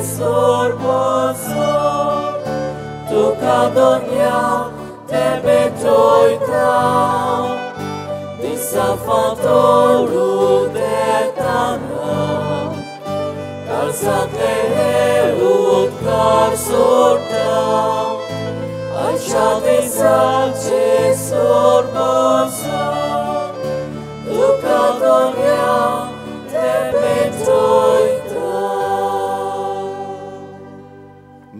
sorboso, tuca donia te betoita, disafanto ludetana, calzate ut car sorta, alciate salce sorboso, tuca donia te betoita.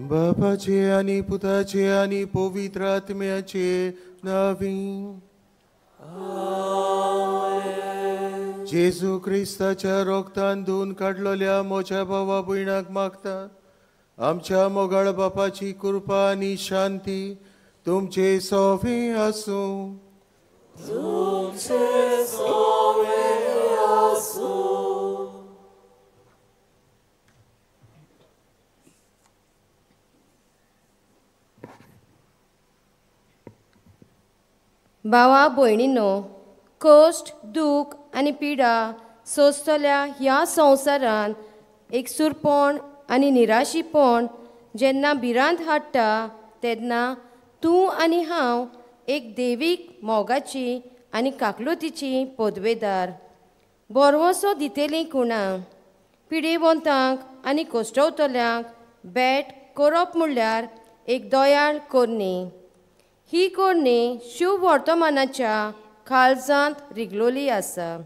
बापाचे आणि पुताचे आणि पवित्र आत्म्याचे नावी. जेजू ख्रिस्ताच्या रोगतान धुवन काडलेल्या मोच्या भावा भयणाक मागतात, आमच्या मोगाळ बापाची कृपा आणि शांती तुमचे सोवे आसूं. तुमचे सोवे आसूं. भावा भयणींनो, कश्ट दूख आनी पिडा सोंसतल्या ह्या संवसारांत एकसुरपण आनी निराशीपण जेन्ना भिरांत हाडटा तेन्ना तूं आनी हांव एक देवीक मोगाची आनी काकलुतीची पदवेदार बोरवोसो दितेली कुणां. पिडेवंतांक आनी कश्टवतल्यांक भेट करप म्हणल्यार एक दयाळ कोरणी. ही कोरणी शुभ वर्तमानाच्या काळजांत रिगलोली आसा.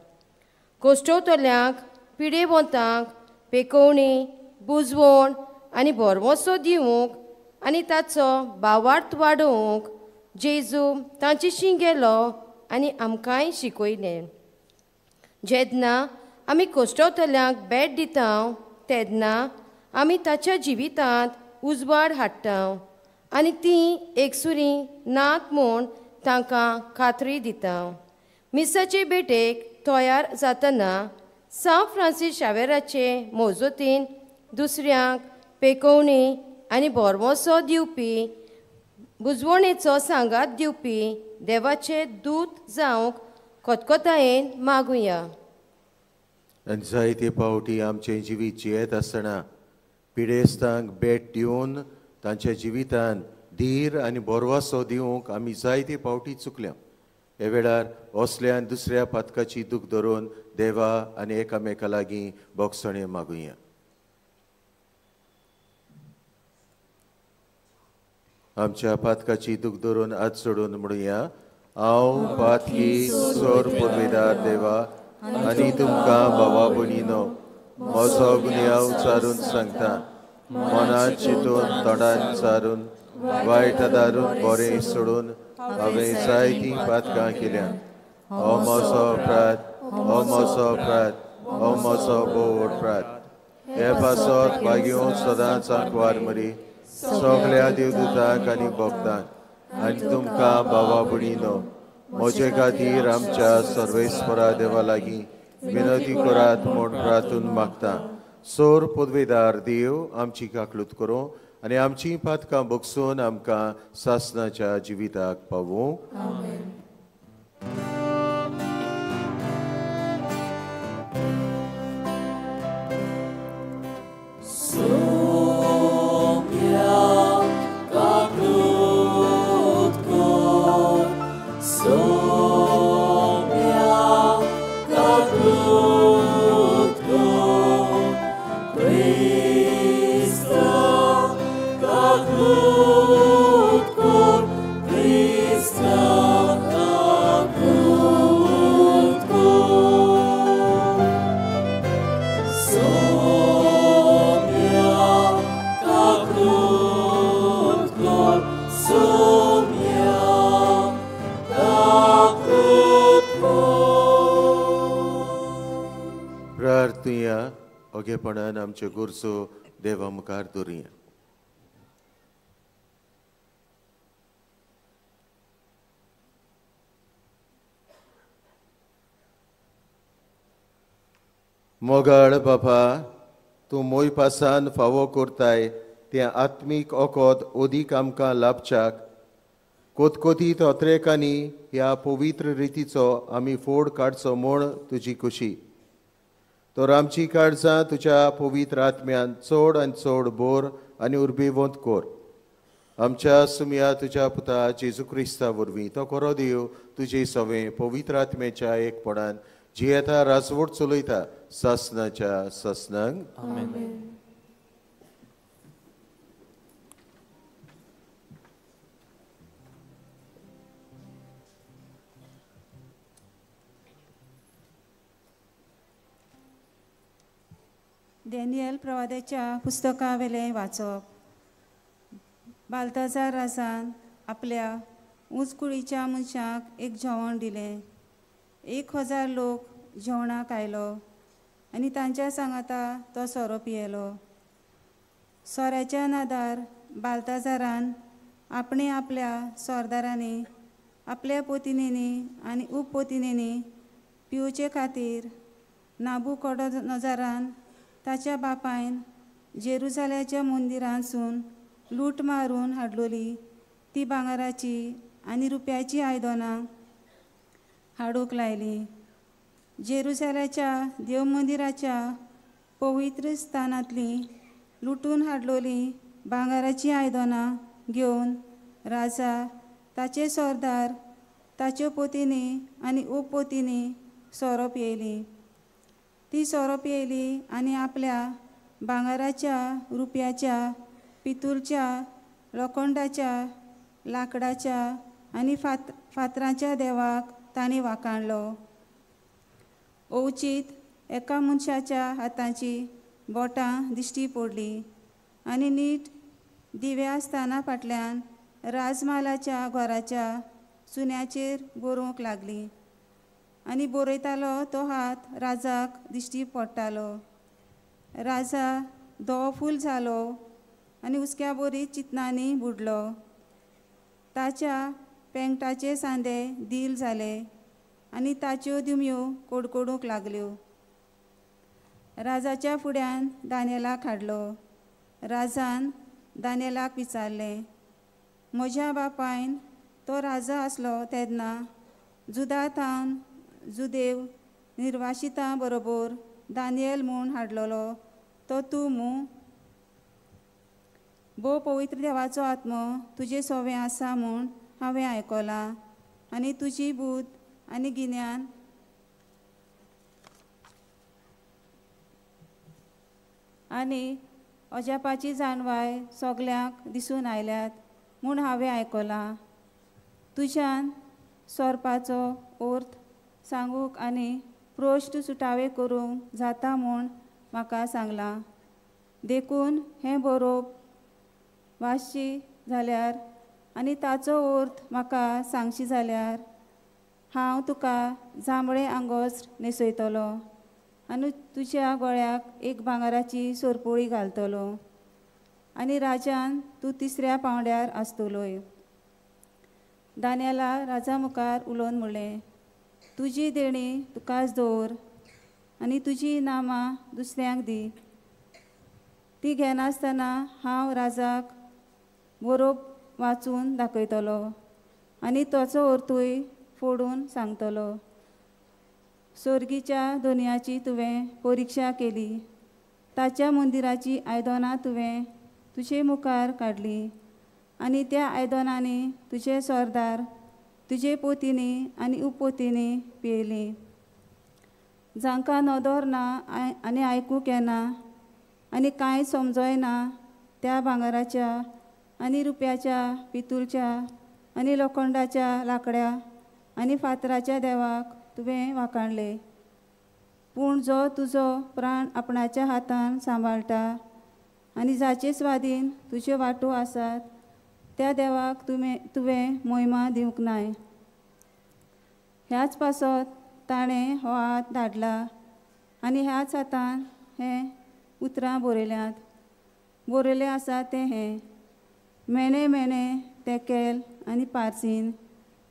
कश्टवतल्यांक पिडेवंतांक पेकोवणी बुजवण आनी बोरवोसो दिवंक आनी ताचो भावार्थ वाडोवंक जेजू तांचेशी गेलो आनी आमकांय शिकयलें. जेन्ना आमी कश्टवतल्यांक भेट दिता तेन्ना आमी ताच्या जिवितांत उजवाड हाडटा आनी ती एकसुरी नात म्हूण तांकां खात्री दिता. मिसाचे भेटेक तयार जातना सांत फ्रांसीस शावेराचे मोजोतीन दुसऱ्यांक पेकोवणी आनी बोरवोसो दिवपी बुजवणेचो सांगात दिवपी देवाचे दूत जावंक खतखतायेन मागुया. आनी जायते पावटी आमचें जिवीत जियेत आसतना पिडेस्तांक भेट दिवन तांच्या जिवितान धीर आनी बोरवासो दिवंक आमी जायते पावटी चुकल्या. हे वेळार असल्यान दुसऱ्या पातकाची दूख धरून देवा आनी एकामेका लागीं बोगसणे मागुया. आमच्या पातकाची दूख धरून हात जोडून म्हणुया, हांव पातकी सोर पदवेदार देवा आनी तुमकां भावा भयणीनो म्हजो गुन्यांव उचारून सांगता. मनांत चिंतून तोंडान चारून वायट दारून बरें सोडून हांवें जायतीं पातकां केल्यां. हो म्हजो अपराध, हो म्हजो अपराध, हो म्हजो बोड अपराध. हे पासत भाग्योन सदांच आंकवार मरी सगळ्या देवदूतांक आनी भक्तांक आनी तुमकां भावा भयणीनो म्हजे खातीर आमच्या सर्वेस्परा देवा लागीं विनंती करात म्हूण प्रार्थून मागता. सोर पदवेदार देव आमची काकलूत करूं आनी आमची पातकां बोगसून आमकां सासणाच्या जिविताक पावूं. प्रार्थुया, ओगेपणान आमच्यो गुरजो देवा मुखार दवरुया. मोगाळ बापा, तूं मोय पासान फावो करताय तें आत्मीक ओकोद ओदीक आमकां लाभच्याक कोतकोतीत ओत्रेकांनी ह्या पवित्र रितीचो आमी फोड काडचो म्हूण तुजी खुशी. तर आमची काळजां तुज्या पवित्र आत्म्यान चड आनी चड बोर आनी उर्बेवंत कोर. आमच्या सुमया तुज्या पुता जेजू क्रिस्ता वरवीं तो खरो देव तुजे सवें पवित्र आत्म्याच्या एकपणान जी येता राजवट चलयता ससनाच्या ससनांक. डॅनियल प्रवाद्याच्या पुस्तका वेले वाचप. बाल्ताजार राजान आपल्या उंचकुळीच्या मनशाक एक जेवण दिलें. 1000 लोक जेवणाक आयलो आनी तांच्या सांगाता तो सोरो पियेलो. सोऱ्याच्या नादार बाल्ताजारान आपणे आपल्या सोरदारांनी आपल्या पोतिनेनी आनी उपपोतिनेनी पिवचे खातीर नाबुकॉडनोजारान ताच्या बापायन जेरुसाल्याच्या मंदिरांसून लूट मारून हाडलोली ती भांगाराची आनी रुप्याची आयदनां हाडूंक लायली. जेरुसाल्याच्या देव मंदिराच्या पवित्र स्थानांतली लुटून हाडलोली भांगाराची आयदनां घेवन राजा, ताचे सोरदार, ताच्यो पोतिनी आनी उपपोतिनी सोरो पियेली. ती सोरो पियेली आनी आपल्या भांगाराच्या, रुप्याच्या, पितूलच्या, लोखंडाच्या, लाकडाच्या आनी फातरांच्या देवाक तांणी वाखाणलो. ओवचीत एका मनशाच्या हातांची बोटां दिश्टी पडली आनी नीट दिव्या स्थाना फाटल्यान राजमालाच्या घराच्या सुन्याचेर बरोवंक लागली आनी बरयतालो तो हात राजाक दिश्टी पडटालो. राजा धवो फूल जालो आनी हुस्क्या बोरी चिंतनांनी बुडलो. ताच्या पेंगटाचे सांदे दील जाले आनी ताच्यो दिम्यो कडकडूंक लागल्यो. राजाच्या फुड्यान दानियेलाक हाडलो. राजान दानियेलाक विचारलें, म्हज्या बापायन तो राजा आसलो तेन्ना जुदांतावन जुदेव निर्वासितां बरोबर दानियेल म्हूण हाडलोलो तो तूं मूं? भोव पवित्र देवाचो आत्मो तुजे सोवें आसा म्हूण हांवें आयकलां आनी तुजी बूद आनी गिन्यान आनी अजापाची जाणवाय सगल्यांक दिसून आयल्यात म्हूण हांवें आयकलां. तुज्यान सोरपाचो अर्थ सांगूक आनी प्रोश्ट सुटावे करूंक जाता म्हूण म्हाका सांगलां. देखून हें बरोवप वाचची जाल्यार आनी ताचो अर्थ म्हाका सांगशी जाल्यार हांव तुका जांबळे आंगोस्र न्हेसयतलो आनी तुज्या गळ्याक एक भांगाराची सोरपोळी घालतलो आनी राजान तूं 3ऱ्या पांवड्यार आसतलोय. दानियेला राजा मुखार उलोवन म्हणलें, तुजी देणी तुकाच दवर आनी तुजी नामां दुसऱ्यांक दी. ती घेनासतना हांव राजाक बरोवप वाचून दाखयतलो आनी ताचो अर्थूय फोडून सांगतलो. सर्गीच्या दोनयाची तुवें परिक्षा केली. ताच्या मंदिराची आयदनां तुवें तुजे मुखार काडली आनी त्या आयदनांनी तुजे सोरदार, तुजे पोतिनी आनी उपपोतिनी पियेली. जांकां नदर ना आनी आयकूंक येना आनी कांय समजयना त्या भांगाराच्या आनी रुप्याच्या, पितूलच्या आनी लोखंडाच्या, लाकड्या आनी फातराच्या देवाक तुवें वाखाणले. पूण जो तुजो प्राण आपणाच्या हातान सांबाळटा आनी जाचे स्वाधीन तुज्यो वाटो आसात त्या देवाक तुवें महिमा दिवंक नाय. ह्याच पासत ताणें हो हात धाडला आनी ह्याच हातान हें उतरां बरयल्यांत. बरयलें आसा तें हें: मेणे मेणे तेकेल आनी पार्सीन.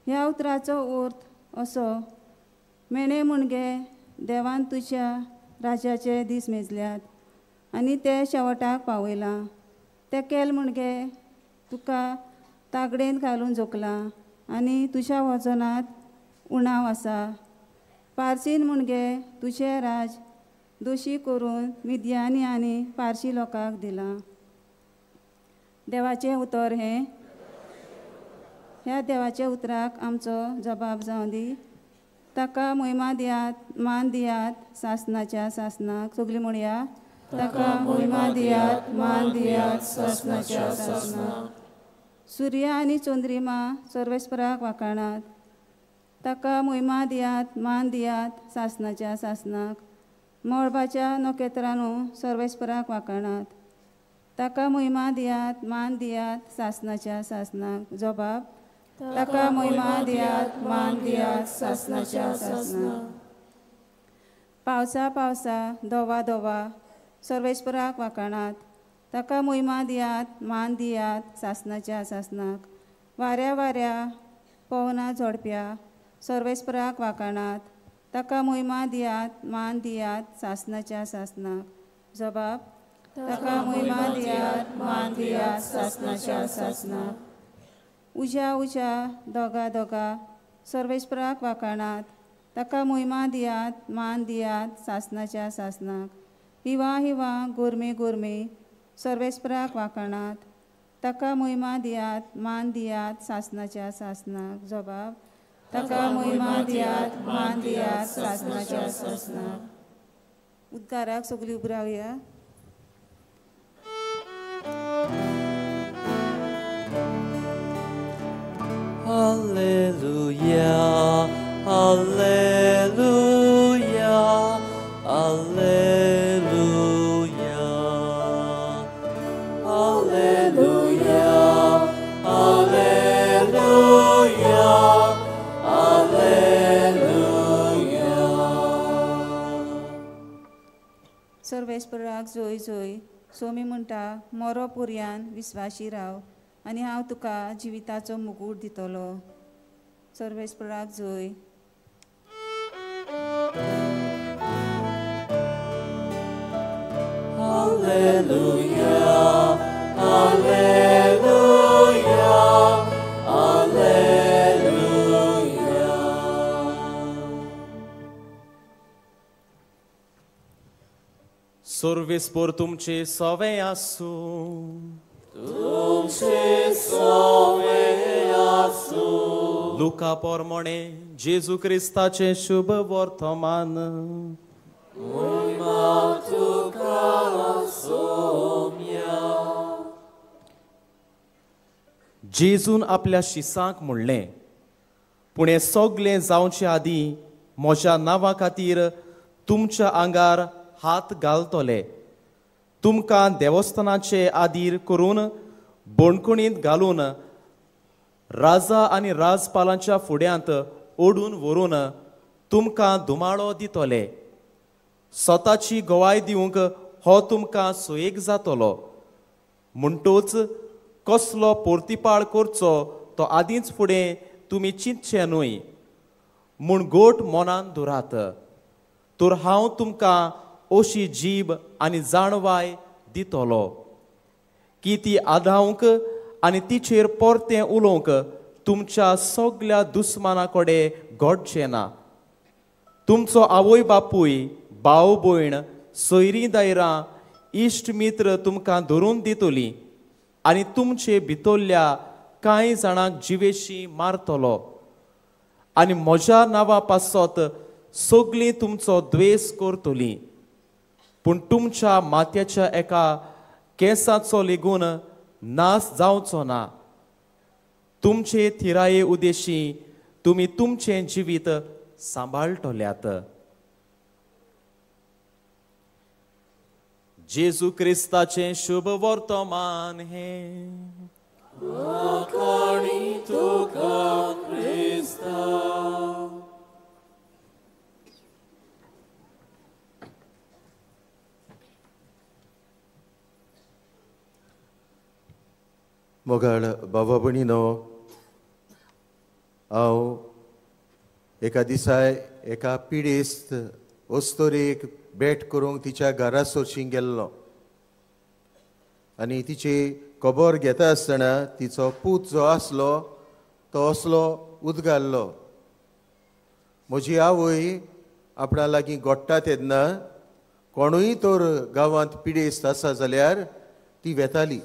ह्या उतराचो अर्थ असो: मेणे म्हणजे देवान तुज्या राज्याचे दीस मेजल्यात आनी ते शेवटाक पावयलां. तेकेल म्हणजे तुका तागडेन घालून जोखलां आनी तुज्या वजनांत उणाव आसा. पार्सीन म्हणजे तुजें राज दोशी करून मिद्यानी आनी पारशी लोकांक दिलां. देवाचें उतर हें. ह्या देवाच्या उतराक आमचो जबाब जावं दी. ताका महिमा दियात, मान दियात सासनाच्या सासनाक. सगळीं म्हणया, ताका महिमा दियात, मान दियात सासनाच्या सासनाक. सूर्य आनी चंद्रिमा सर्वेस्पराक वाखाणात. ताका महिमा दियात, मान दियात सासनाच्या सासनाक. मळबाच्या नोखेत्रांनो सर्वेस्पराक वाखाणात. ताका महिमा दियात, मान दियात सासनाच्या सासनाक. जबाब, ताका महिमा दियात, मान दियात सासनाच्या सासनाक. पावसा पावसा दोवा दोवा सर्वेस्पराक वाखाणात. ताका महिमा दियात, मान दियात सासनाच्या सासनाक. वाऱ्या वाऱ्या पवना झोडप्या सर्वेस्पराक वाखाणात. ताका महिमा दियात, मान दियात सासनाच्या सासनाक. जबाब, ताका महिमा दियात, मान दियात सासनाच्या सासनाक. उज्या उज्या दोगा दोगा सर्वेस्पराक वाखाणात. ताका महिमा दियात, मान दियात सासनाच्या सासनाक. हिवा हिवा गोरमे गोरमे सर्वेस्पराक वाखाणात. ताका महिमा दियात, मान दियात सासनाच्या सासनाक. जबाब, ताका महिमा दियात, मान दियात सासनाच्या सासनाक. उद्गाराक सगळीं उबी रावया. Alleluia, Alleluia, Alleluia, Alleluia, Alleluia, Alleluia. सर्वेस्पराक जोय जोय. सोमी म्हणटा, मोरो पुर्यान विस्वाशी राव आनी हांव तुका जिविताचो मुगूट दितलो. सर्वेस्पराक जोय. Alleluia, Alleluia, Alleluia. Sorvespor तुमचे सवे आसूं. तुमचे सवे आसूं. लुका पोरमोणे जेजू क्रिस्ताचे शुभ वर्तमान. महिमा तुका सोम्या. जेजून आपल्या शिसांक म्हणलें, पूण हें सगलें जावचे आदीं म्हज्या नांवा खातीर तुमच्या आंगार हात घालतले. तुमकां देवस्थानाचे आदीर करून बोणकुणींत घालून राजा आनी राजपालांच्या फुड्यांत ओडून व्हरून तुमकां धुमाळो दितले. स्वताची गोवाय दिवंक हो तुमकां सोयेक जातलो. म्हणटूच कसलो पोर्तिपाळ करचो तो आदींच फुडें तुमी चिंतचे न्हय म्हूण गोट मनान धरात. तर हांव तुमकां अशी जीब आनी जाणवाय दितलो की ती आधावंक आनी तिचेर परतें उलोवंक तुमच्या सगल्या दुस्माना कडेन घडचें ना. तुमचो आवय बापूय, भाव भयण, सोयरीं दायरां, इश्ट मित्र तुमकां धरून दितलीं आनी तुमचे भितरल्या कांय जाणांक जिवेशी मारतलो. आनी म्हज्या नांवा पासत सगळीं तुमचो द्वेस करतलीं. पूण तुमच्या माथ्याच्या एका केंसाचो लेगून नास जावचो ना. तुमचे थिराये उद्देशी तुमी तुमचें जिवीत सांबाळटल्यात. जेजू क्रिस्ताचें शुभ वर्तमान हें. आकाणी तुका क्रिस्ता. मोगाळ बाबा भयणीनो, हांव एका दिसाय एका पिडेस्त ओस्तोरेक भेट करूंक तिच्या घरा सोरशीं गेल्लो आनी तिची खबर घेता आसतना तिचो पूत जो आसलो तो असलो उदगाल्लो. म्हजी आवय आपणा लागीं गोडटा तेन्ना कोणूय तर गांवांत पिडेस्त आसा जाल्यार ती वेताली,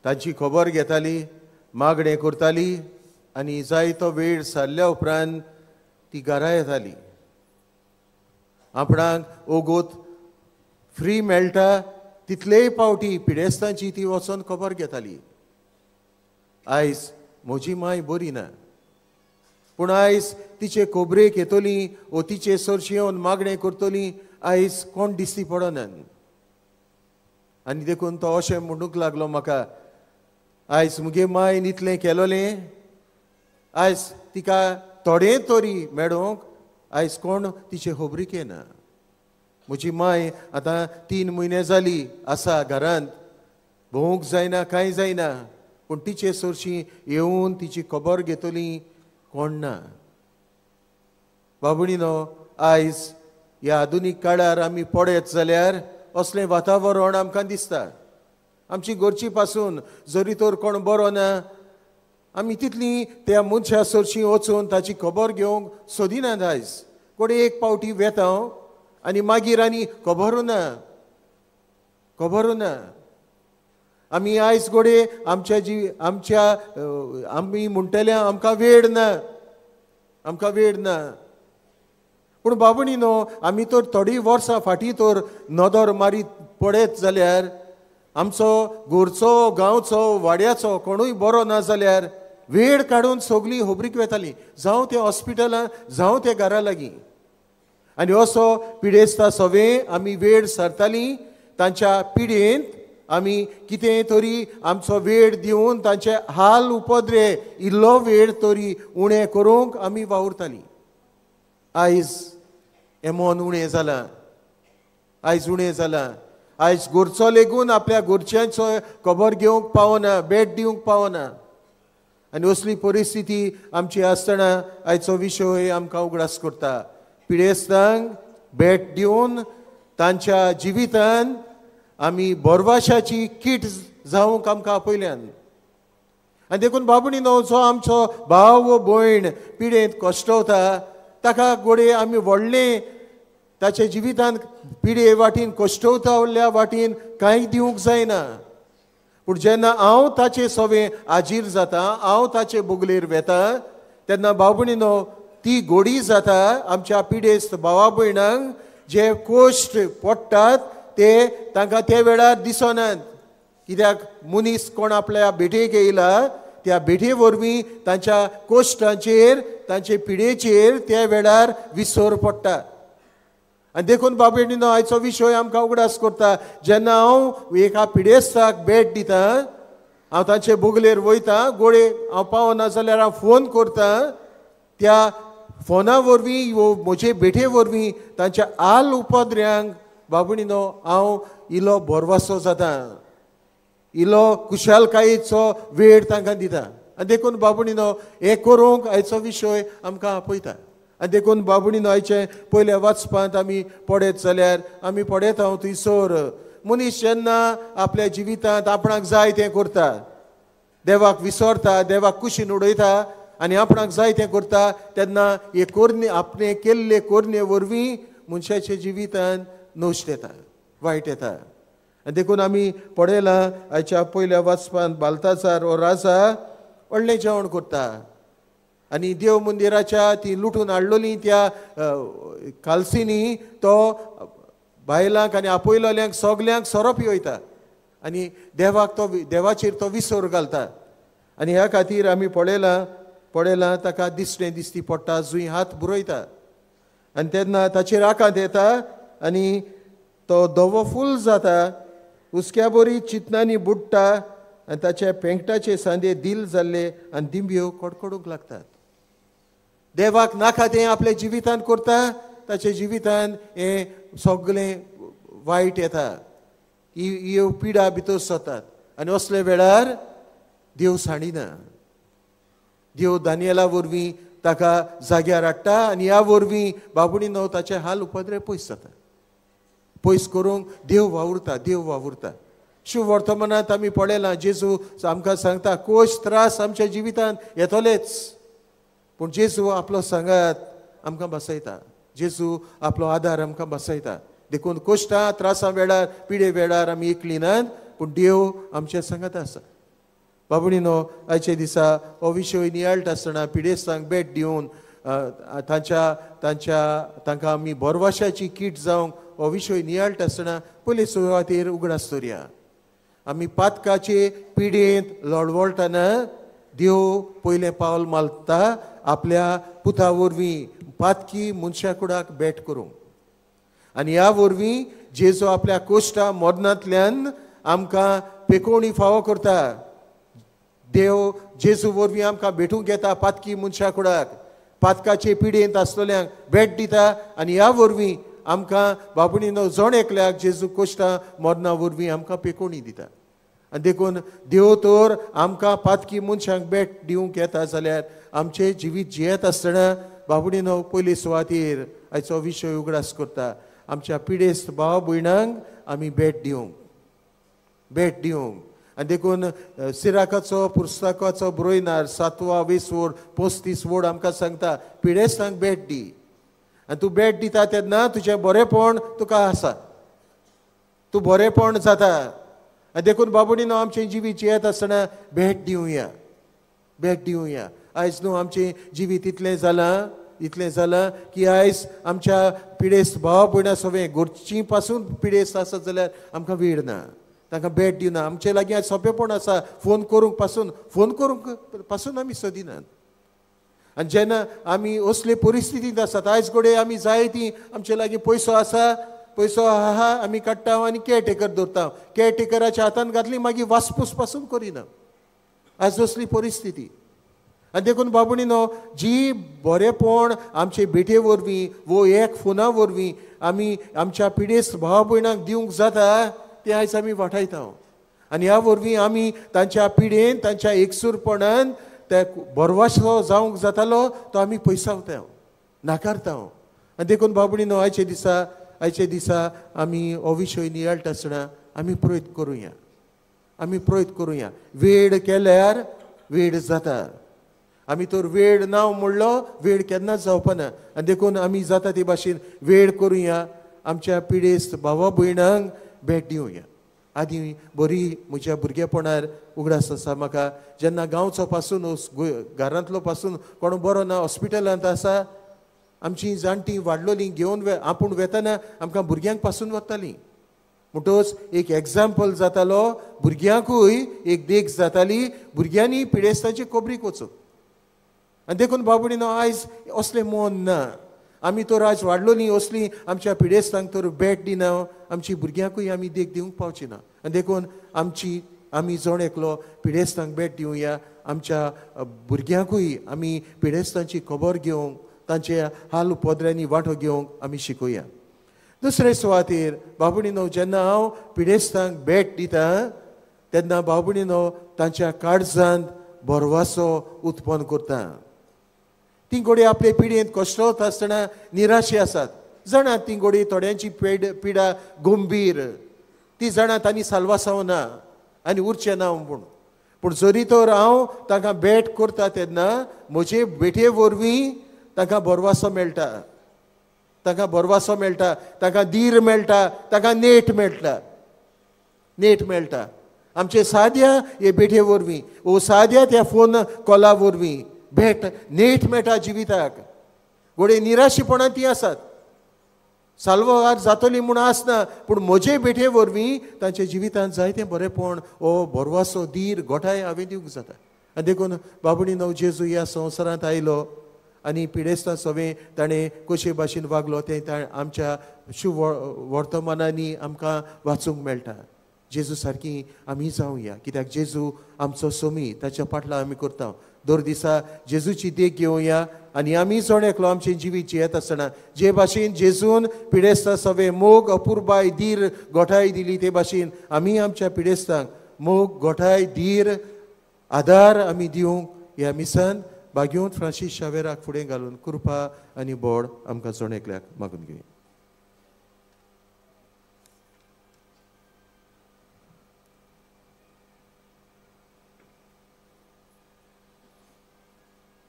तांची खबर घेताली, मागणें करताली आनी जायतो वेळ सारल्या उपरांत ती घरा येताली. आपणाक ओगोत फ्री मेळटा तितलेय पावटी पिडेस्तांची ती वचोन खबर घेताली. आयज म्हजी माय बरी ना, पूण आयज तिचे खोबरेक येतली वो तिचे सरशी येवन मागणें करतली, आयज कोण दिसती पडनात. आनी देखून तो अशें म्हणूंक लागलो म्हाका, आयज मुगे मायन इतलें केलोलें, आयज तिका थोडें तरी मेळोंक आयज कोण तिचे खबरीक येना. म्हजी माय आतां 3 म्हयने जाली आसा घरांत, भोवंक जायना, कांय जायना, पूण तिचे सरशी येवन तिची खबर घेतली कोण ना. बाबणीनो, आयज ह्या आधुनीक काळार आमी पळयत जाल्यार असलें वातावरण आमकां दिसता. आमची घरची पासून जरी तर कोण बरो ना, आमी तितली त्या मनशा सरशी वचून ताची खबर घेवंक सोदिनात. आयज कोणी एक पावटी वेता आनी मागीर आनी खबरू ना. आमी आयज घोडे आमी म्हणटल्या आमकां वेळ ना. पूण बाबणीनो, आमी तर थोडी वर्सां फाटीं तर नदर मारीत पळयत जाल्यार आमचो घरचो, गांवचो, वाड्याचो कोणूय बरो ना जाल्यार वेळ काडून सगळीं खबरीक वेतालीं, जावं ते हॉस्पिटलां, जावं ते घरा लागीं. आनी असो पिडेस्ता सवें आमी वेळ सारतालीं. तांच्या पिडेंत आमी कितें तरी आमचो वेळ दिवन तांचे हाल उपद्रे इल्लो वेळ तरी उणें करूंक आमी वावुरतालीं. आयज हें मन उणें जालां. आयज घरचो लेगून आपल्या घरच्यांचो खबर घेवंक पावना, भेट दिवंक पावना. आनी असली परिस्थिती आमची आसतना आयचो विशय आमकां उगडास करता. पिडेस्तांक भेट दिवन तांच्या जिवितांत आमी बरवाशाची कीट जावंक आमकां आपयल्यान. आनी देखून बाबणीनो, जो आमचो भाव वो भयण पिडेंत कश्टवता ताका घोडे आमी व्हडलें ताच्या जिवितांत पिडे वाटेन कश्टवता उरल्या वाटेन कांय दिवंक जायना. पूण जेन्ना हांव ताचे सवें आजीर जाता, हांव ताचे बोगलेर वेता, तेन्ना बाबणीनो ती घोडी जाता आमच्या पिडेस्त भावा भयणांक जे कोश्ट पडटात ते तांकां ते वेळार दिसनात. कित्याक मनीस कोण आपल्या भेटेक येयला त्या भेटे वरवीं तांच्या कोश्टांचेर, तांचे पिडेचेर त्या वेळार विसर पडटा. आनी देखून बाबणीनो, आयचो विशय आमकां उगडास करता. जेन्ना हांव एका पिडेस्ताक भेट दिता, हांव तांचे बोगलेर वयता, घोडे हांव पावना जाल्यार हांव फोन करता. त्या फोना वरवीं वो म्हजे भेटे वरवीं तांच्या हाल उपद्र्यांक बाबणीनो हांव इल्लो बरवासो जाता, इल्लो कुशालकायेचो वेळ तांकां दिता. आनी देखून बाबणीनो, हें करूंक आयचो विशय आमकां आपयता. आनी देखून बाबणीनो, आयचे पयल्या वाचपांत आमी पळयत जाल्यार आमी पळयता थंयसर मनीस जेन्ना आपल्या जिवितांत आपणाक जाय तें करता, देवाक विसरता, देवाक कुशीन उडयता आनी आपणाक जाय तें करता, तेन्ना हे कोरणे आपणे केल्ले कोरणे वरवीं मनशाच्या जिवितांत नश्ट येता, वायट येता. आनी देखून आमी पळयलां आयच्या पयल्या वाचपांत बालतासार हो राजा व्हडलें जेवण करता आनी देव मंदिराच्या ती लुटून हाडलोली त्या कालसिनी तो बायलांक आनी आपयलोल्यांक सगल्यांक सोरो पिवयता आनी देवाचेर तो विसर घालता. आनी ह्या खातीर आमी पळयलां ताका दिसणें दिसती पडटा, जुंय हात बुरयता आनी तेन्ना ताचेर आकांत येता आनी तो धवो फूल जाता, उस्क्या बरी चिंतनांनी बुडटा आनी ताच्या पेंगटाचे सांदे दिल जाल्ले आनी दिंब्यो कडकडूंक लागतात. देवाक नाका तें आपल्या जिवितांत करता, ताच्या जिवितांत हें सगळें वायट येता, ह्यो पिडा भितर सतात आनी असले वेळार देव साणिना. देव दानियेला वरवीं ताका जाग्यार हाडटा आनी ह्या वरवीं बाबणीनो ताचे हाल उपद्रे पयस जाता. पयस करूंक देव वावुरता. शुभ वर्तमानांत आमी पळयलां जेजू आमकां सांगता कोश त्रास आमच्या जिवितांत येतलेच, पूण जेजू आपलो सांगात आमकां बसयता, जेजू आपलो आदार आमकां बसयता. देखून कोश्टां त्रासां वेळार पिडे वेळार आमी एकली नात, पूण देव आमच्या सांगात आसा. बाबुणीनो, आयचे दिसा हो विशय नियाळटा आसतना पिडेस्तांक भेट दिवन तांकां आमी बोरवाशाची कीट जावंक हो विशय नियाळटा आसतना पयले सुरवातेर उगडास दवरया. आमी पातकाचे पिडेंत लडवळटाना देव पयलें पावल मारता आपल्या पुता वरवीं पातकी मनशा कुडाक भेट करूंक. आनी ह्या वरवीं जेजू आपल्या कोश्टा मरणांतल्यान आमकां पेकोवणी फावो करता. देव जेजू वरवीं आमकां भेटूंक येता पातकी मनशा कुडाक, पातकाचे पिडेंत आसलेल्यांक भेट दिता. आनी ह्या वरवीं आमकां बाबुणीनो जण एकल्याक जेजू कोश्टा मरणा वरवीं आमकां पेकोवणी दिता. आनी देखून देव तर आमकां पातकी मनशांक भेट दिवंक येता जाल्यार आमचें जिवीत जियेत आसतना बाबुणीनो पयले सुवातेर आयचो विशय उगडास करता. आमच्या पिडेस्त भाव भयणांक आमी भेट दिवंक. आनी देखून सिराकाचो पुस्तकाचो बरोयनार 7 वोड 35 वोड आमकां सांगता पिडेस्तांक भेट दी. आनी तूं भेट दिता तेन्ना तुजें बरेंपण तुका आसा, तूं बरेंपण जाता. आनी देखून बाबुणीनो आमचें जिवीत जियेत आसतना भेट दिवया. आयज न्हू आमचें जिवीत इतलें जालां की आयज आमच्या पिडेस्त भाव भयणां सगळें घरचीं पासून पिडेस्त आसत जाल्यार आमकां वेळ ना, तांकां भेट दिवना. आमचे लागीं आयज सोंपेपण आसा, फोन करूंक पासून आमी सोदिनात. आनी जेन्ना आमी असले परिस्थितींत आसात, आयज घोडे आमी जाय ती आमचे लागीं पयसो आहा आमी काडटा आनी कॅरटेकर दवरता. कॅरटेकराच्या हातान घातली मागीर वासपूस पासून करिना. आयज असली परिस्थिती. आनी देखून बाबुणीनो जी बरेंपण आमचे भेटे वरवीं वो एक फोना वरवीं आमी आमच्या पिडेस्त भाव भयणांक दिवंक जाता तें आयज आमी वाटायता. आनी ह्या वरवीं आमी तांच्या पिडेन तांच्या एकसूरपणान ते बरवासो जावंक जातालो तो आमी पयसावता, नाकारता. आनी देखून बाबुणीनो आयचे दिसा आमी हो विशय नियाळटा आसतना आमी प्रयत्न करुया. वेळ केल्यार वेळ जाता. आमी तर वेळ ना म्हणलो वेळ केन्नाच जावपाना. आनी देखून आमी जाता ते भाशेन वेळ करुया, आमच्या पिडेस्त भावा भयणांक भेट दिवया. आदी बरी म्हज्या भुरगेपणार उगडास आसा म्हाका, जेन्ना गांवचो पासून घरांतलो पासून कोण बरो ना हॉस्पिटलांत आसा, आमची जाणटी वाडलोलीं घेवन आपूण वेतना आमकां भुरग्यांक पासून वतालीं. म्हणटच एक एग्जाम्पल जातालो, भुरग्यांकूय एक देख जाताली, भुरग्यांनी पिडेस्ताची खबरीक वचूंक. आनी देखून बाबुणीनो आयज असलें मन ना. आमी तर आयज वाडलोलीं असलीं आमच्या पिडेस्तांक तर भेट दिना, आमची भुरग्यांकूय आमी देख दिवंक पावची ना. आनी देखून आमी जण एकलो पिडेस्तांक भेट दिवया, आमच्या भुरग्यांकूय आमी पिडेस्तांची खबर घेवंक, तांचे हाल पोद्र्यांनी वांटो घेवंक आमी शिकोया. दुसरे सुवातेर बाबुणीनो जेन्ना हांव पिडेस्तांक भेट दिता तेन्ना बाबुणीनो तांच्या काळजांत बरवासो उत्पन्न करता. ती घोडी आपले पिडेंत कश्टत आसतना निराशे आसात. जाणात ती घोडी थोड्यांची पिडा गंभीर, ती जाणात आनी साल्वासांव ना आनी उरचें ना म्हूण. पूण जरी तर हांव तांकां भेट करता तेन्ना म्हजे भेटे वरवीं तांकां बरवासो मेळटा, तांकां धीर मेळटा, तांकां नेट मेळटा. आमचे साद्या हे भेटे वरवीं वो साद्या त्या फोन कॉला वरवीं भेट नेट मेळटा जिविताक. घोडे निराशीपणां ती आसात, साल्वार जातली म्हूण आसना, पूण म्हजे भेटे वरवीं तांच्या जिवितांत जायतें बरेंपण हो बरवासो धीर घोटाय हांवें दिवंक जाता. आनी देखून बाबुणीनो जेजू ह्या संवसारांत आयलो आनी पिडेस्तां सगळें ताणें कशे भाशेन वागलो तें आमच्या शुभ वर्तमानांनी आमकां वाचूंक मेळटा. जेजू सारकी आमी जावया, कित्याक जेजू आमचो सोमी, ताच्या फाटला आमी करता. दर दिसा जेजूची देख घेवया आनी आमी जण एकलो आमचें जिवीत जियेत आसतना जे भाशेन जेजून पिडेस्तां सगळें मोग अपुरबाय धीर घोटाय दिली ते भाशेन आमी आमच्या पिडेस्तांक मोग घोटाय धीर आदार आमी दिवंक ह्या मिसान बागेवंत फ्रांसीस शावेराक फुडें घालून कृपा आनी बोड आमकां जण एकल्याक मागून घेवया.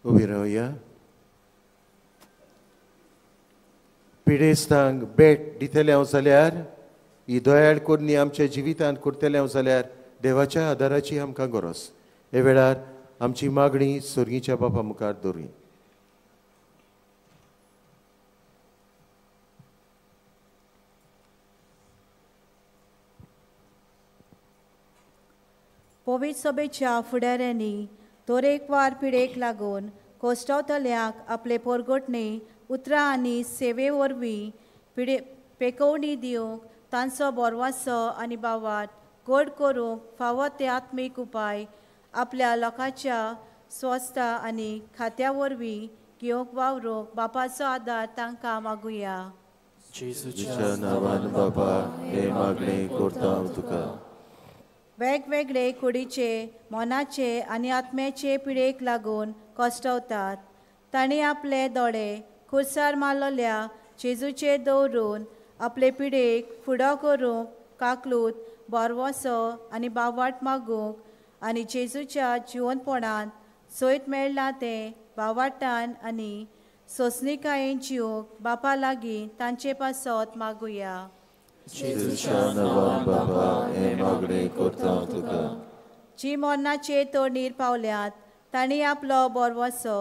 उबी रावया. पिडेस्तांक भेट दितले जाल्यार ही दयाळ कोरणी आमच्या जिवितांत करतले जाल्यार देवाच्या आदाराची आमकां गरज. हे वेळार आमची मागणी स्वर्गीच्या बापा मुखार दवरी. पवित्र सभेच्या फुडाऱ्यांनी तरेकवार पिडेक लागून कोश्टावतल्यांक आपले परगटणे उतरां आनी सेवे वरवीं पेकोवणी दिवंक तांचो बोरवासो आनी बावाट गोड करूंक फावो ते आत्मीक उपाय आपल्या लोकांच्या स्वस्था आनी खात्या वरवीं घेवंक वावरूंक बापाचो आदार तांकां मागुया. जेजूच्या नांवान बाबा हे मागणी करता हांव तुका. वेगवेगळे कुडीचे मनाचे आनी आत्म्याचे पिडेक लागून कोश्टावतात. तांणी आपले दोळे खुर्सार मारलेल्या जेजूचेर दवरून आपले पिडेक फुडो करूंक काकलूत बोरवोसो आनी बावाट मागूंक आनी जेजूच्या जिवनपणांत सोयत मेळ्ळां तें बावाटान आनी सोंसणिकायेन जिवंक बापा लागीं तांचे पासत मागुया. जेजूच्या नांवान बाबा हे मागणी करता हांव तुका. जी मरणाचे तोंडीर पावल्यात तांणी आपलो बोरवोसो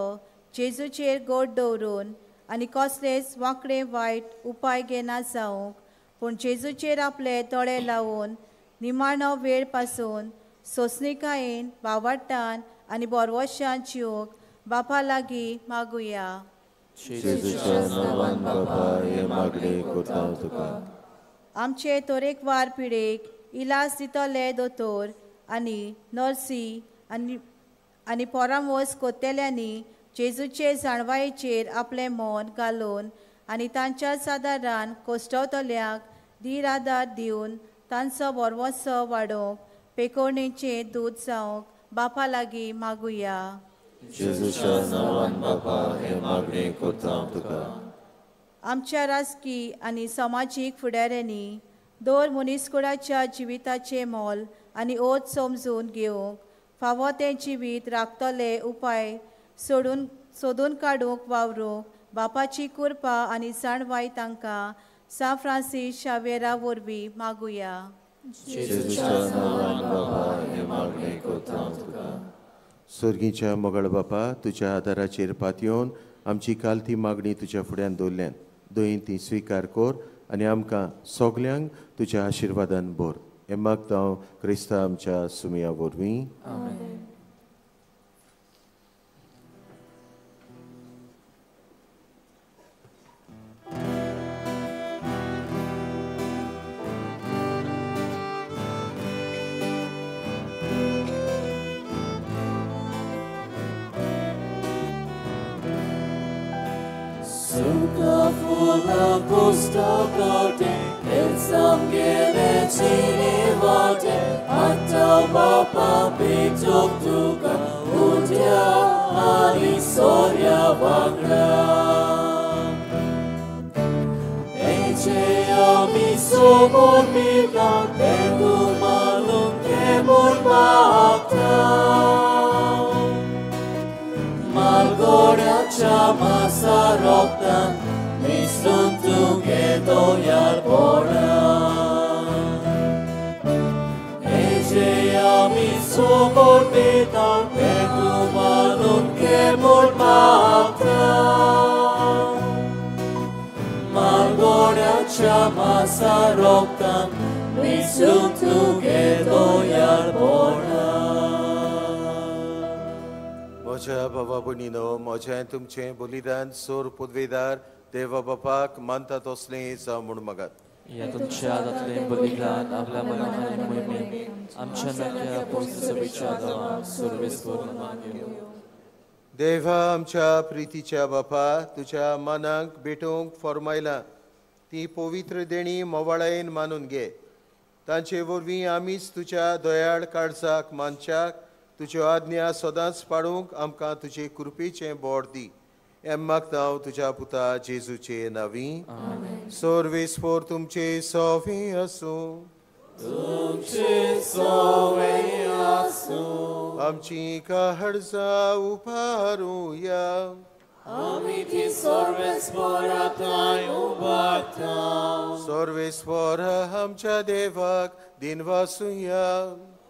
जेजूचेर गोड दवरून आनी कसलेच वांकडे वायट उपाय घेना जावंक पूण जेजूचेर आपले दोळे लावून निमाणो वेळ पासून सोंसणिकायेन बावाटान आनी बोरवोशान जिवंक बापा लागीं मागुया. जेजूच्या नांवान बाबा हे मागणी करता हांव तुका. आमचे तरेकवार पिडेक इलाज दितले दोतोर आनी नर्सी आनी परामोस कोत्तेल्यांनी जेजूचे जाणवायेचेर आपलें मन घालून आनी तांच्या सादारान कोश्टावतल्यांक धीर आदार दिवन तांचो बोरवोसो वाडोवंक पेकोवणेचें दूत जावंक बापा लागीं मागुया. जेजूच्या नांवान बाबा हे मागणी करता हांव तुका. आमच्या राजकी आनी समाजीक फुडाऱ्यांनी दर मनीसकुळाच्या जिविताचें मोल आनी ओत समजून घेवंक फावो तें जिवीत राखतले उपाय सोदून काडूंक वावरूंक बापाची कृपा आनी जाणवाय तांकां सा फ्रांसीस शावेरा वरवीं मागुया. जेजूच्या नांवान बाबा हे मागणी करता हांव तुका. स्वर्गीच्या मोगळ बापा तुज्या आदाराचेर पातयेवन आमची कालती मागणी तुज्या फुड्यान दवरल्यान दोयी ती स्विकार कर आनी आमकां सगल्यांक तुज्या आशिर्वादान भर. हें मागता हांव क्रिस्ता आमच्या सुमया वरवीं. Suka fulla costa carte, el samgene chini vate, atta bapa pitok tuka, udya ali soria vagra. Ece ami somor mila, tendu malum kemur bakta. Malgoraccia masaroktan, misuntung eto yarbora. Ejea misomor beta, pegumalun kemur bakta. Malgoraccia masaroktan, misuntung eto yarbora. म्हज्या बाबा भयणीनो, म्हजें तुमचें बलिदान सोर पदवेदार देवा बापाक मानता तसलें जावं म्हूण मागात. या तुमच्या हातांतलें बलिदान आपल्या मनान मोहिमेन आमच्या नव्या पवित्र सभेच्या गांवांत सर्वेस्वर मागयो. देवा आमच्या प्रितीच्या बापा तुज्या मनाक भेटोवंक फॉर्मायला ती पवित्र देणी मोवाळायेन मानून घे. तांचे वरवीं आमीच तुज्या दयाळ काळजाक मानच्याक तुज्यो आज्ञा सदांच पाळूंक आमकां तुजे कृपेचें बोड दी. हें मागता हांव तुज्या पुता जेजूचे नांवीं. सर्वेस्पर तुमचे सोवे आसूं. तुमचे सोवे आसूं. आमची काळजां उबारूया. Amiti सर्वेस्पराताय उबारता सर्वेस्वर आमच्या देवाक दिन वासुया.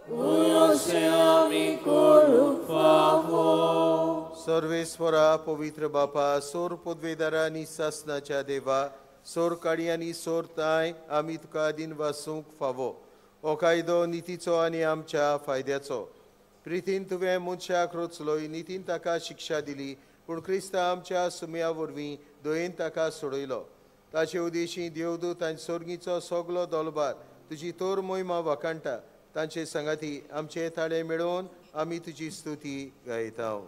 उयोसे आमी करूंक फावो. सर्वेस्वरा पवित्र बापा सोर पदवेदारा आनी सासनाच्या देवा सोर काळी आनी सोर ताय आमी तुका दिन वासूंक फावो. हो कायदो नितीचो आनी आमच्या फायद्याचो. प्रितीन तुवें मनशाक रचलोय, नितीन ताका शिक्षा दिली, पूण क्रिस्ता आमच्या सुमया वरवीं दोयेन ताका सोडयलो. ताचे उदेशी देवदूत आनी सोर्गीचो सगलो दोलबार तुजी तोर मोहिमा वाखाणटा. तांचे संगाती आमचे ताळे मेळोवन आमी तुजी स्तुती गायता.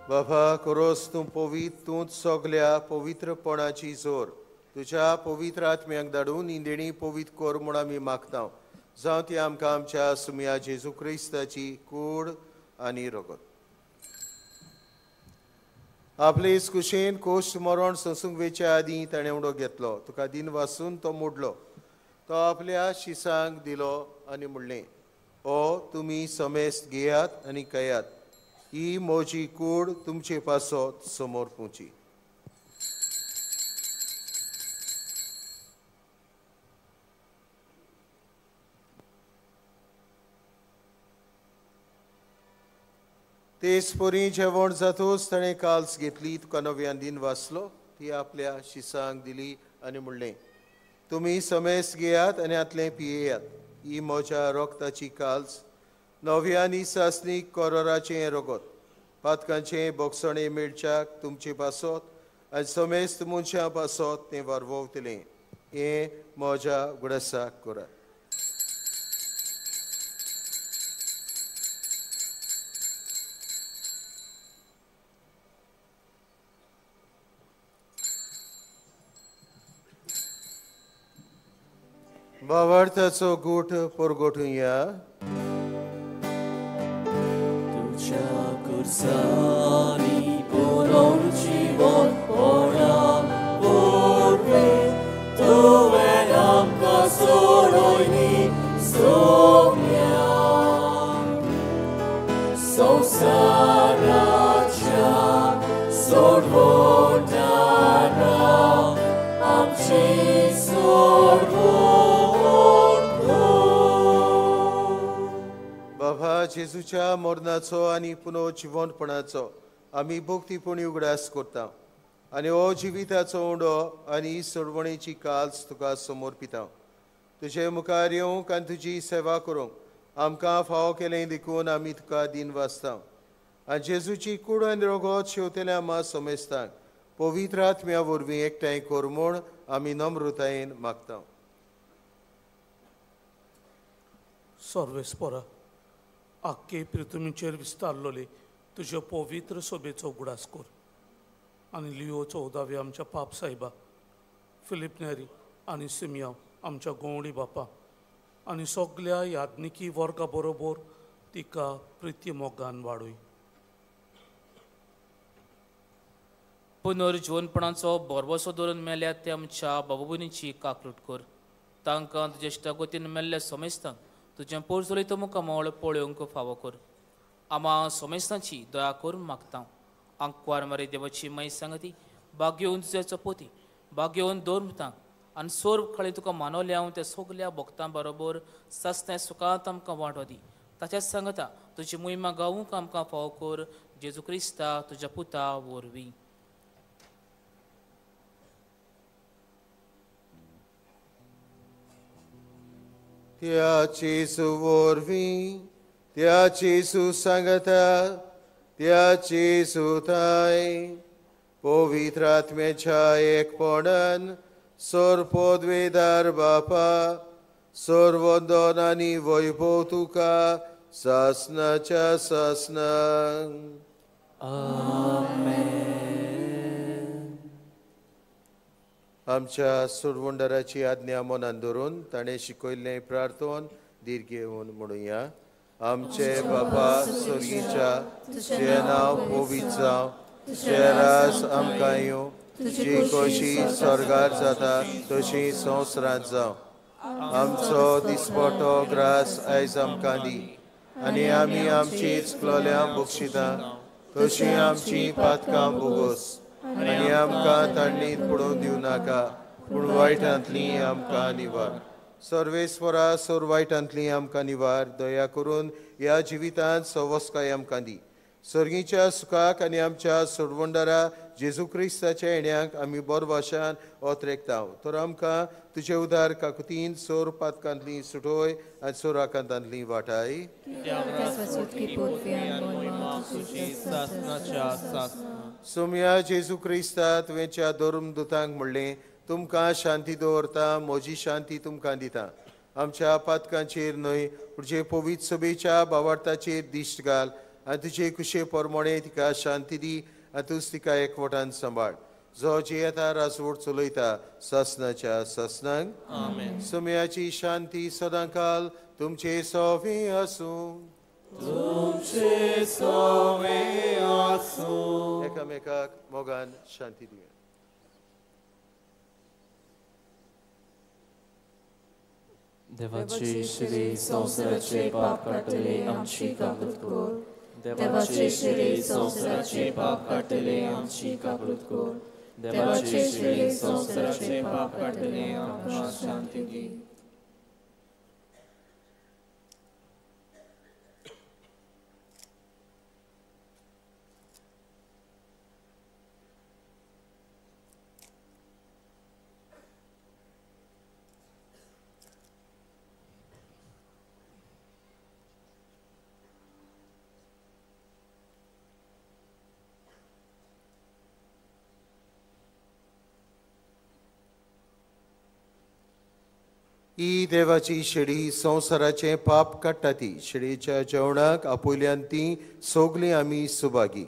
बाबा कोरोस तूं पवित्र तूंच सगल्या पवित्रपणाची जोर तुज्या पवित्र आत्म्याक धाडून इंदेणी पवित्र कोर म्हूण आमी मागता. जावं ती आमकां आमच्या सुमया जेजू क्रिस्ताची कूड आनी रगत. आपले कुशेन कोश्ट मरण संसूंक वेच्या आदीं ताणें उडो घेतलो. तुका दिन वासून तो मोडलो. तो आपल्या शिसांक दिलो आनी म्हणलें, ओ तुमी समेस्त घेयात आनी कयात. ही म्हजी कूड तुमचे पासत समोर पोची. तेच परी जेवण जातोच ताणें काल्स घेतली. तुका नव्यान दिन वाचलो. ती आपल्या शिसांक दिली आनी म्हणलें, तुमी समेस्त घेयात आनी आतलें पियेयात. ही म्हज्या रोगताची काल्स नव्यानी सासनीक कोरोराचें रगत पातकांचें बोगसणें मेळच्याक तुमचे पासत आनी समेस्त मनशां पासत तें वारवतलें. हें म्हज्या उगडासाक करात. भावार्थाचो गूट परगोटुया. तुझ्या कुर्सानी पुरोन जीवन पोळा वरवी तुवें आमकां सोडोयली सोम्या. संवसाराच्या सोडवणारा आमची बाबा जेजूच्या मरणाचो आनी पुनर्जीवनपणाचो आमी भक्तीपणी उगडास करता आनी हो जिविताचो उंडो आनी सोडवणेची काल्स तुका समर्पिता. तुजे मुखार येवंक आनी तुजी सेवा करूंक आमकां फाव केलें देखून आमी तुका दिन वाचता. आनी जेजूची कूड आनी रगत शेवतेल्या आमा समेस्तांक पवित्र आत्म्या वरवीं एकठांय कर म्हूण आमी नम्रतायेन मागता. सर्वेस्परा आख्खे पृथ्वीचेर विस्तारलोले तुज्या पवित्र सोबेचो उगडास कर आनी लियो 14वे आमच्या पाप सायबा, फिलिप नेरी आनी सिमियांव आमच्या गोवडी बापा आनी सगल्या याज्ञिकी वर्गा बरोबर तिका प्रित्य मोगान वाडय. पुनर्जीवनपणाचो बरवसो धरून मेल्यात ते आमच्या बाबा भयणीची काकरूट कर. तांकां तुज्या इश्टागतीन मेल्ल्या समेस्तांक तुजें पोरचलयतो मुखामळ पळोवंक फावो कर. आमा समेस्तांची दया करून मागता. आंकवार मारे देवाची मै सांगती भाग्यवन तुजे चपोती भाग्यवन दोन आनी सोर खळी तुका मानवल्या त्या सगल्या भक्तां बरोबर सस्तें सुखांत आमकां वांटो दी. ताच्याच सांगता तुजी मोहिमा गावूंक आमकां फाव कर जेजू क्रिस्ता तुज्या पुता वरवीं. त्या चेसू वरवीं त्या चेसू सांगता त्या चेसू थाय पवित्र आत्म्याच्या एकपणान सर्वोद्वेदार बापा सर्वोदन आनी वैभव तुका सासनाच्या सासनांक. आमच्या सुरवंडराची आज्ञा मनान धरून ताणें शिकयल्लें प्रार्थोन दीर्घ घेवन म्हणुया. आमचे बापा स्वर्गीच्या तुजें नांव पवित्र जावं, तुजें राज आमकां येवं, तुजी कशी स्वर्गार जाता तशी संवसारांत जावं. आमचो दिसपटो ग्रास आयज आमकां दी आनी आमी आमची चुकलोल्यांक बक्षिता तशी आमची पातकां बोगोस आनी आमकां तांडणीत पडूंक दिवं नाका पूण वायटांतली आमकां निवार. सर्वेस्वरा सोर वायटांतली आमकां निवार. दया करून ह्या जिवितांत सवस्काय आमकां दी. सर्गीच्या सुखाक आनी आमच्या सुरवंडरा जेजू क्रिस्ताच्या येण्याक आमी बरो भाशान ओतरेकता. तर आमकां तुजे उदार काकुतीन सोर पातकांतली सुटोय आनी सोर आकांतांतली वाटाय. सोम्या जेजू क्रिस्ता तुवेंच्या धर्मदुतांक म्हणलें तुमकां शांती दवरता, म्हजी शांती तुमकां दिता. आमच्या पातकांचेर न्हय पूण जे पवित्र सभेच्या भावार्थाचेर दिश्ट घाल आनी तुजे कुशे परमणे तिका शांती दी आनी तूंच तिका एकवटान सांबाळ. जो जे येता राजवट चलयता सासनाच्या सासनांक. सोम्याची शांती सदांकाल तुमचे सोवे आसूं. एकामेकाक मोगान शांती दिया. देवाची श्री संवसाराचे पाप काडटले आमची काकूत कर. देवाचे श्री संवसाराचे पाप काडटले आमची काकूत कर. देवाचे श्री संवसाराचे पाप काडटले आमकां शांती दी. ही देवाची शेडी संवसाराचे पाप काडटा ती. शेडीच्या जेवणाक आपुल्यान ती सोगली आमी सुभागी.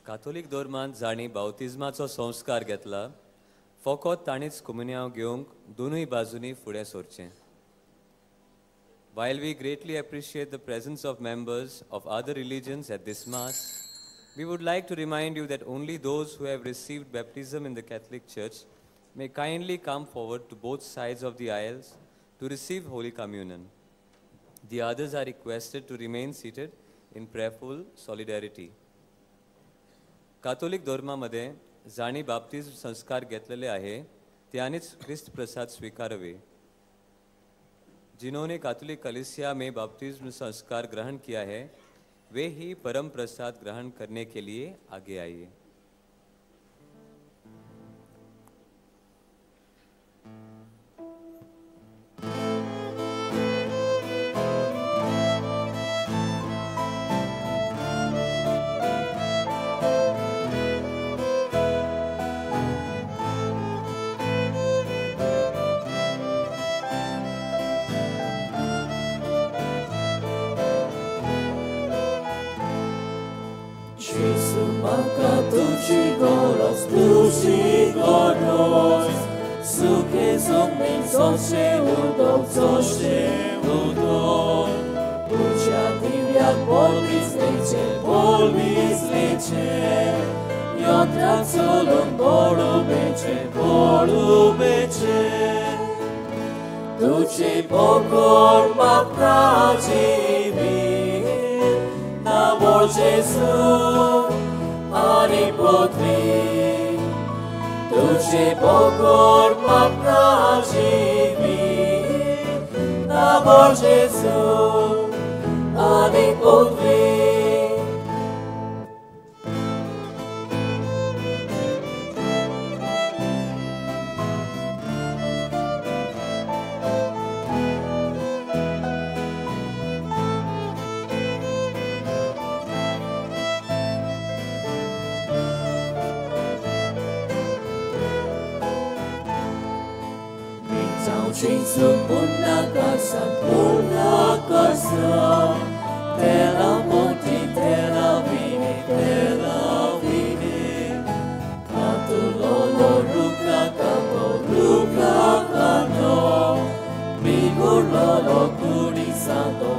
काथोलीक धर्मांत जाणी बावतिजमाचो संस्कार घेतला फकत ताणीच कम्युनियांव घेवंक दोनूय बाजूंनी फुडें सरचें. While we greatly appreciate the presence of members of other religions at this Mass, we would like to remind you that only those who have received baptism in the Catholic Church may kindly come forward to both sides of the aisles to receive Holy Communion. The others are requested to remain seated in prayerful solidarity. Catholic धर्मामध्ये जाणी बाप्तिस्म संस्कार घेतलेले आहे त्यानेच ख्रिस्त प्रसाद स्वीकारावे. जिन्होंने Catholic कलीसिया में बाप्तिस्म संस्कार ग्रहण किया है वे ही परम प्रसाद ग्रहण करने के लिए आगे आइए. Co się udą, co się udą. Uciadł jak polmi zlicie. Jątra colą bolu bycie. तुझे पोकोर मागता जिवीत नामो जेसू आणि पृथ्वी तुझे पोकोर मागता जिवीत नामो जेसू आणि पृथ्वी Jesus punakasan Tela monti tela vini Katulolo ruka kano Migulolo kuri santo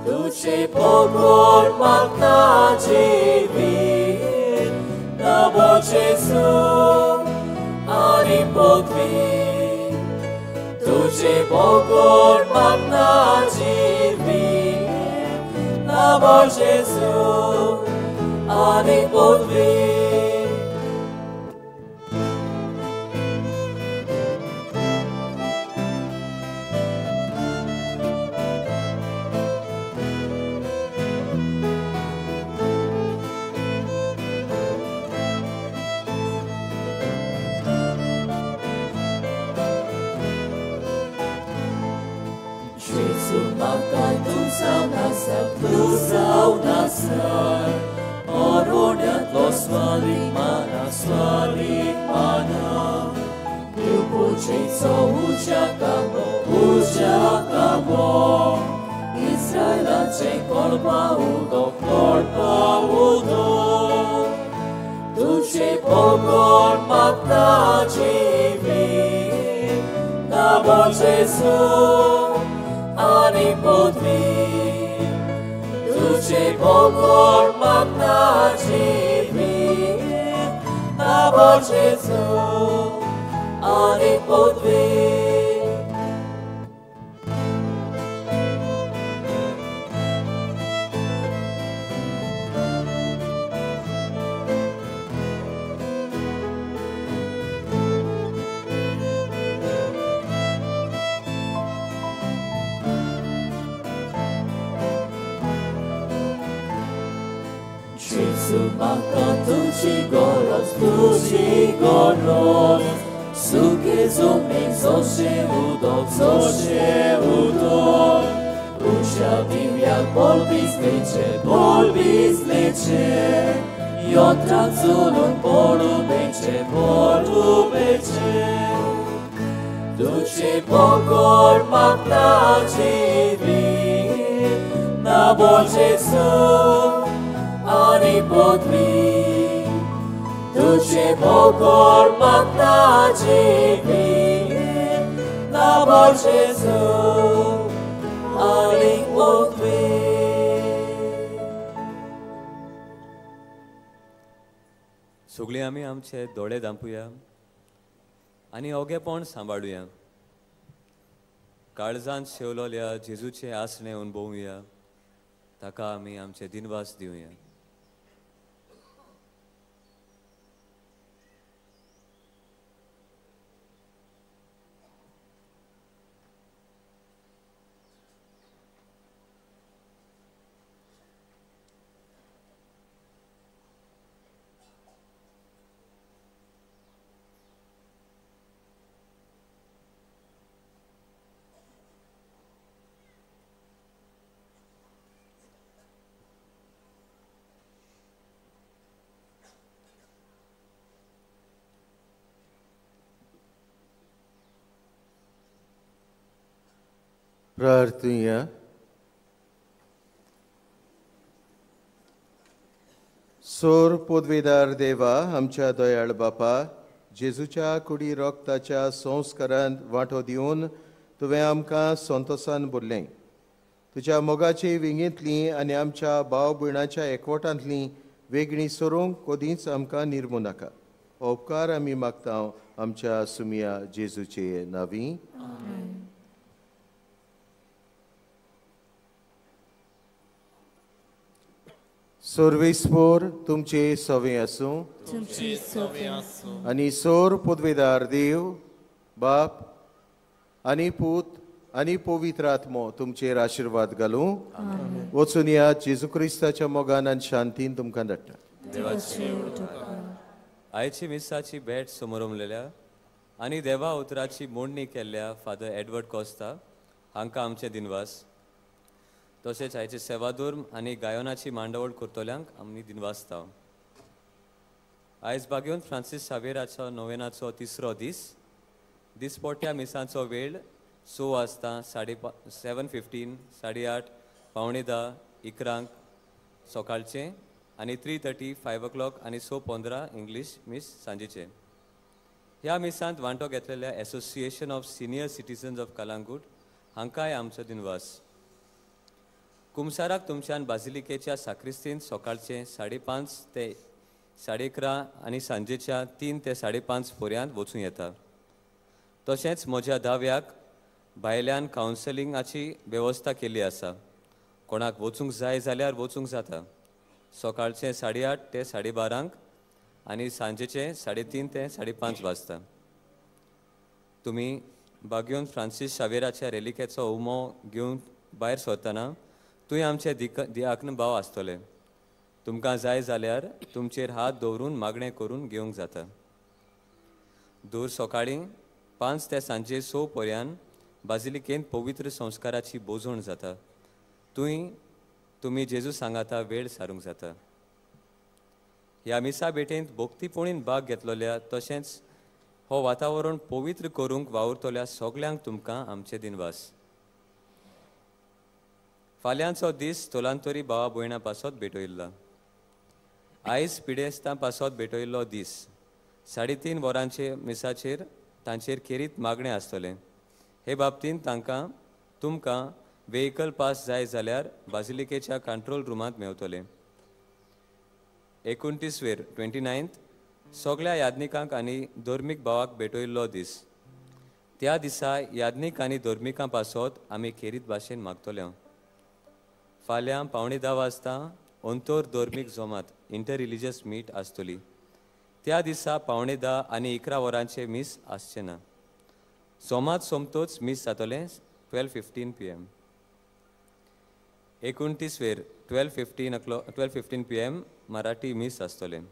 Tuce pogor magna jivit Namo Jesu आणि पृथ्वी तुझे पोकोर मागना जिवीत नामो जेसू आणि पृथ्वी Tu sau nasar, oroniat lo swalik mana. Iubu ceico uciakamo, Izraela cei korpa udo. Tu cei pogor magna jivit, namo Jesu, ani pૃથ्वी तुझे पोकोर मागना जिवीत नामो जेसू आणि पृथ्वी Maka tuci goros, suke zumik zoše udok, Ucia jak bolbi zleče, Jotra zulun polubeče, Tuci pogor magna jivit, namo Jesu ani pૃથ्वी तुझे पोकोर magna jivit namo Jesu ani pૃથ्वी सगळीं आमी आमचे दोळे धांपूया आनी ओगेपण सांबाळुया काळजांत शेवलोल्या जेजूचे आसणे अनुभवुया ताका आमी आमचे दिनवास दिवया प्रार्थुया सोर पदवीदार देवा आमच्या दयाळ बापा जेजूच्या कुडी रोगताच्या संस्कारांत वांटो दिवन तुवें आमकां संतोशान भरलें तुज्या मोगाची विंगेंतलीं आनी आमच्या भाव भयणाच्या एकवटांतलीं वेगळीं सरूंक कदींच आमकां निर्मू नाका हो उपकार आमी मागता आमच्या सुमिया जेजूचे नांवी. सर्वेस्पोर तुमचे सवे आसूं आनी सोर पदवेदार देव बाप आनी पूत आनी पवित्र आत्मो तुमचेर आशिर्वाद घालूं. वचून या जेजू क्रिस्ताच्या मोगान आनी शांतीन तुमकां धाडटा. आयची मिसाची भेट समोरमलेल्या आनी देवा उतराची मोडणी केल्ल्या फादर एडवर्ड कोस्ता हांकां आमचे दिनवास. तशेंच आयचे सेवादूर आनी गायनाची मांडवळ करतल्यांक आमी दिनवासता. आयज बागेवन फ्रांसीस सावेराचो नोवेनाचो तिसरो दीस. दिसपोट्या मिसांचो वेळ 6 वाजता 7:15 8:30 10:15 11 सकाळचे आनी 3:30 5 o'clock आनी 6:15 इंग्लीश मिस सांजेचे. ह्या मिसांत वांटो घेतलेल्या association of senior citizens of Calangute हांकांय आमचो दिनवास. कुमसाराक तुमच्यान बाजिलिकेच्या साक्रिस्तीन सकाळचे 5:30 ते 11:30 आनी सांजेच्या 3 ते 5:30 पर्यंत वचूं येता. तशेंच म्हज्या दाव्याक भायल्यान कावन्सिलिंगाची वेवस्था केल्ली आसा. कोणाक वचूंक जाय जाल्यार वचूंक जाता. सकाळचे 8:30 ते 12:30 आनी सांजेचे 3:30 ते 5:30 वाजता. तुमी बागेवन फ्रांसीस शावेराच्या रेलिकेचो उमो घेवन भायर सरतना तुवें आमचे दियाकन भाव आसतले. तुमकां जाय जाल्यार तुमचेर हात दवरून मागणें करून घेवंक जाता. दूर सकाळीं 5 ते सांजे 6 पर्यंत बाजिलिकेंत पवित्र संस्काराची बोजवण जाता. तुमी जेजू सांगाता वेळ सारूंक जाता. ह्या मिसा भेटेंत भोक्तीपणीन भाग घेतलोल्या तशेंच हो वातावरण पवित्र करूंक वावुरतल्या सगल्यांक तुमकां आमचे दिनवास. फाल्यांचो दीस तोलांतोरी भावा भयणां पासत भेटयल्ला. आयज पिडेस्तां पासत भेटयल्लो दीस. 3:30 वरांचे मिसाचेर तांचेर खेरीत मागणें आसतलें. हे बाबतींत तुमकां वेहिकल पास जाय जाल्यार बाजिलिकेच्या कंट्रोल रुमांत मेवतले. 29 29 सगळ्या याज्ञिकांक आनी धर्मीक भावाक भेटयल्लो दीस. त्या दिसा याज्ञिक आनी धर्मिकां पासत आमी खेरीत भाशेन मागतले. फाल्यां 9:15 वाजता अंतर धर्मीक जमात इंटर रिलिजियस मीट आसतली. त्या दिसा 9:15 आनी 11 वरांचे मीस आसचे ना. जमात सोमतोच मीस जातलें 12:15 PM. 29 12:15 PM मराठी मीस आसतलें.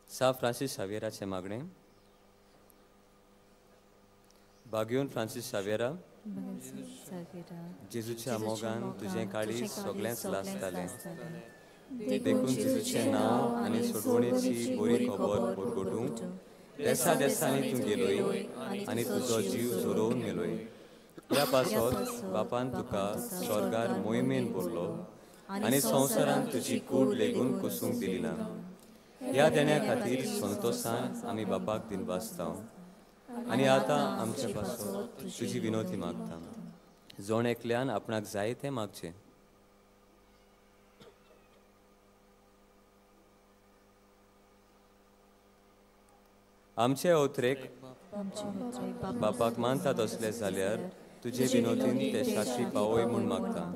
सा फ्रांसीस शावेराचे मागणें. बागेवन फ्रांसीस शावेरा, जेजूच्या मोगान तुजें काळीज सगळेंच लासतालें. देखून जेजूचें नांव आनी सोडवणेची बरी खबर परगटूंक देसा देसांनी तूं गेलोय आनी तुजो जीव जोरोवन गेलोय. ह्या पासत बापान तुका स्वर्गार मोहिमेन भरलो आनी संवसारान तुजी कूड लेगून कुसूंक दिली ना. ह्या देण्या खातीर संतोशान आमी बापाक दिनवासता. आनी आतां आमचे पासत तुजी विनोती मागता. जोण एकल्यान आपणाक जाय तें मागचें. आमचे अवतरेक बापाक मानतात असले जाल्यार तुजे विनोतीन ते शाश्री पावय म्हूण मागता.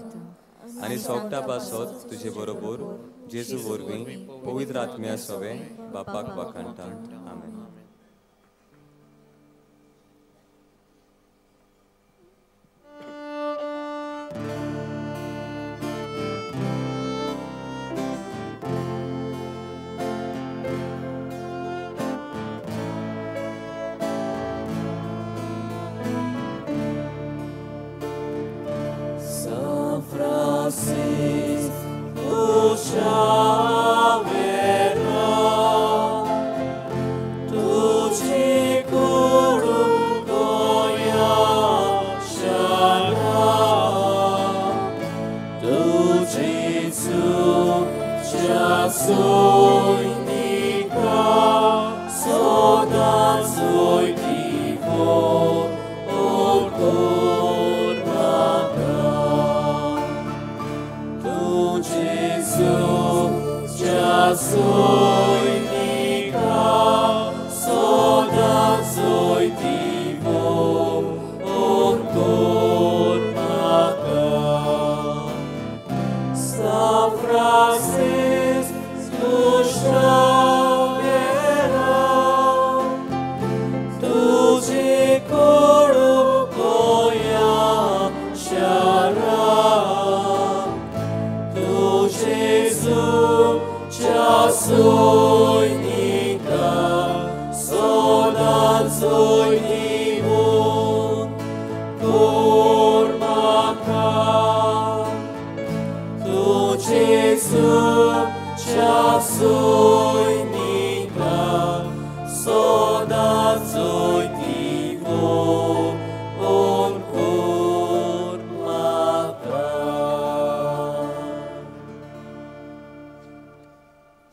आनी सोगटा पासत तुजे बरोबर जेजू वरवीं पवित्र आत्म्या सवे बापाक वाखाणटा. आमेन.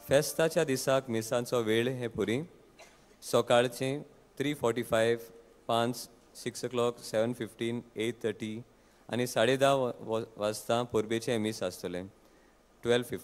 फेस्ताच्या दिसाक मिसांचो वेळ हे पुरी सकाळचे 3:45, 5, 6 o'clock, 7:15, 8:30 आनी 10:30 वाजता परबेचे मीस आसतले 12:15.